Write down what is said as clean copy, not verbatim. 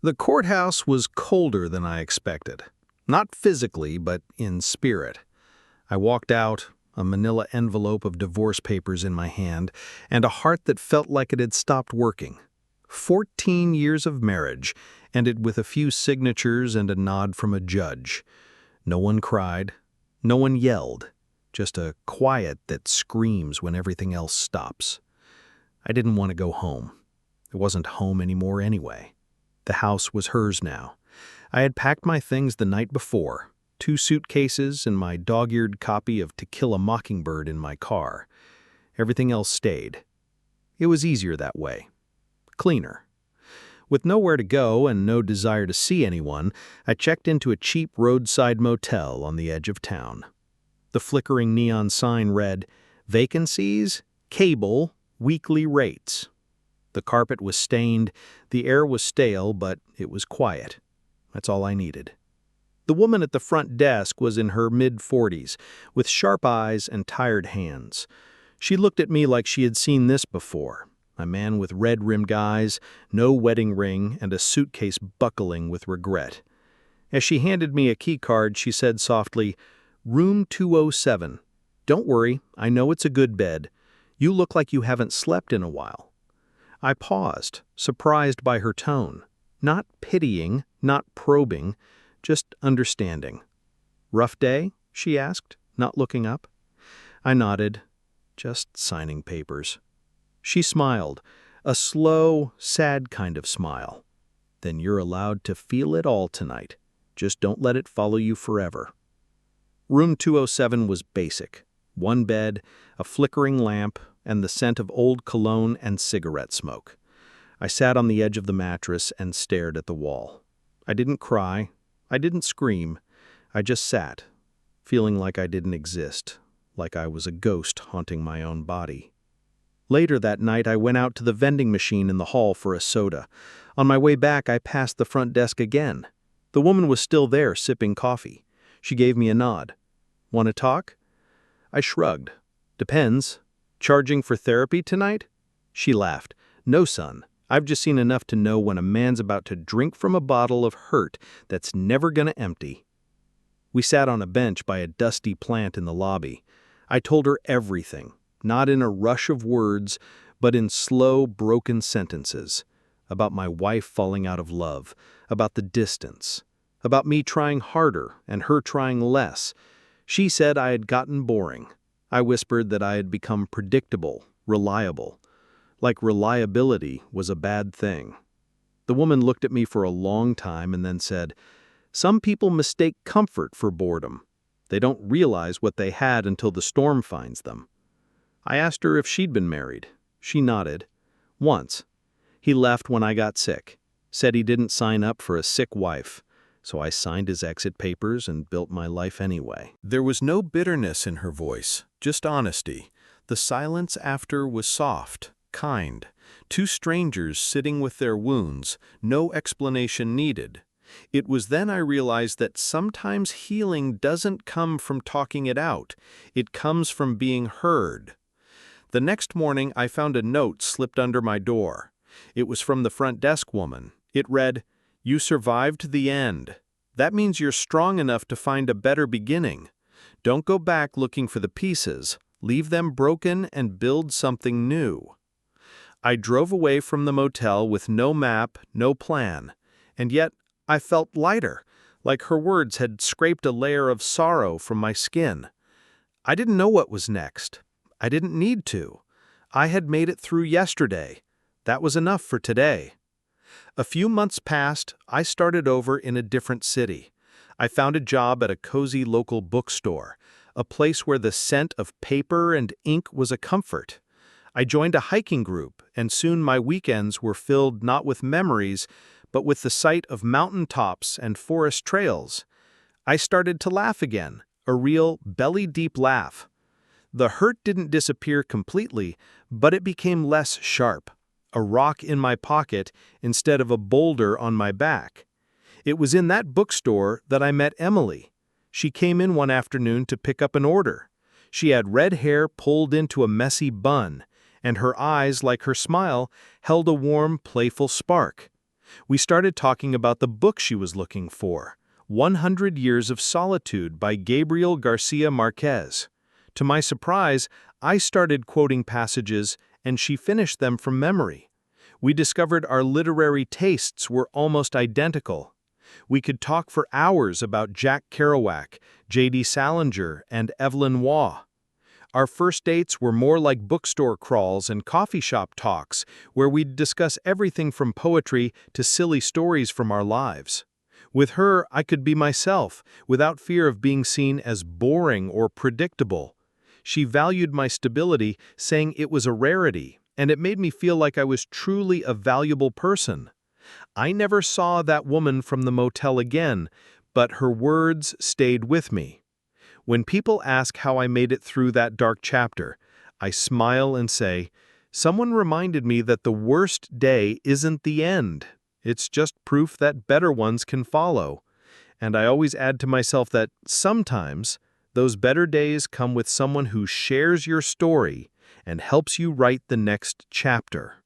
The courthouse was colder than I expected. Not physically, but in spirit. I walked out, a manila envelope of divorce papers in my hand, and a heart that felt like it had stopped working. 14 years of marriage, ended with a few signatures and a nod from a judge. No one cried. No one yelled. Just a quiet that screams when everything else stops. I didn't want to go home. It wasn't home anymore anyway. The house was hers now. I had packed my things the night before, 2 suitcases and my dog-eared copy of To Kill a Mockingbird in my car. Everything else stayed. It was easier that way. Cleaner. With nowhere to go and no desire to see anyone, I checked into a cheap roadside motel on the edge of town. The flickering neon sign read, "Vacancies, cable, weekly rates." The carpet was stained, the air was stale, but it was quiet. That's all I needed. The woman at the front desk was in her mid-40s, with sharp eyes and tired hands. She looked at me like she had seen this before, a man with red-rimmed eyes, no wedding ring, and a suitcase buckling with regret. As she handed me a key card, she said softly, "Room 207. Don't worry, I know it's a good bed. You look like you haven't slept in a while." I paused, surprised by her tone. Not pitying, not probing, just understanding. "Rough day?" she asked, not looking up. I nodded, just signing papers. She smiled, a slow, sad kind of smile. "Then you're allowed to feel it all tonight. Just don't let it follow you forever." Room 207 was basic. 1 bed, a flickering lamp, and the scent of old cologne and cigarette smoke. I sat on the edge of the mattress and stared at the wall. I didn't cry. I didn't scream. I just sat, feeling like I didn't exist, like I was a ghost haunting my own body. Later that night, I went out to the vending machine in the hall for a soda. On my way back, I passed the front desk again. The woman was still there, sipping coffee. She gave me a nod. "Want to talk?" I shrugged. "Depends. Charging for therapy tonight?" She laughed. "No, son. I've just seen enough to know when a man's about to drink from a bottle of hurt that's never gonna empty." We sat on a bench by a dusty plant in the lobby. I told her everything, not in a rush of words, but in slow, broken sentences. About my wife falling out of love, about the distance, about me trying harder and her trying less. She said I had gotten boring. I whispered that I had become predictable, reliable. Like reliability was a bad thing. The woman looked at me for a long time and then said, "Some people mistake comfort for boredom. They don't realize what they had until the storm finds them." I asked her if she'd been married. She nodded. "Once. He left when I got sick. Said he didn't sign up for a sick wife. So I signed his exit papers and built my life anyway." There was no bitterness in her voice, just honesty. The silence after was soft, kind. 2 strangers sitting with their wounds, no explanation needed. It was then I realized that sometimes healing doesn't come from talking it out. It comes from being heard. The next morning, I found a note slipped under my door. It was from the front desk woman. It read, "You survived the end. That means you're strong enough to find a better beginning. Don't go back looking for the pieces. Leave them broken and build something new." I drove away from the motel with no map, no plan. And yet, I felt lighter, like her words had scraped a layer of sorrow from my skin. I didn't know what was next. I didn't need to. I had made it through yesterday. That was enough for today. A few months passed, I started over in a different city. I found a job at a cozy local bookstore, a place where the scent of paper and ink was a comfort. I joined a hiking group, and soon my weekends were filled not with memories, but with the sight of mountain tops and forest trails. I started to laugh again, a real belly-deep laugh. The hurt didn't disappear completely, but it became less sharp. A rock in my pocket instead of a boulder on my back. It was in that bookstore that I met Emily. She came in one afternoon to pick up an order. She had red hair pulled into a messy bun, and her eyes, like her smile, held a warm, playful spark. We started talking about the book she was looking for, 100 Years of Solitude by Gabriel Garcia Marquez. To my surprise, I started quoting passages and she finished them from memory. We discovered our literary tastes were almost identical. We could talk for hours about Jack Kerouac, J.D. Salinger, and Evelyn Waugh. Our first dates were more like bookstore crawls and coffee shop talks, where we'd discuss everything from poetry to silly stories from our lives. With her, I could be myself, without fear of being seen as boring or predictable. She valued my stability, saying it was a rarity, and it made me feel like I was truly a valuable person. I never saw that woman from the motel again, but her words stayed with me. When people ask how I made it through that dark chapter, I smile and say, someone reminded me that the worst day isn't the end. It's just proof that better ones can follow. And I always add to myself that sometimes those better days come with someone who shares your story and helps you write the next chapter.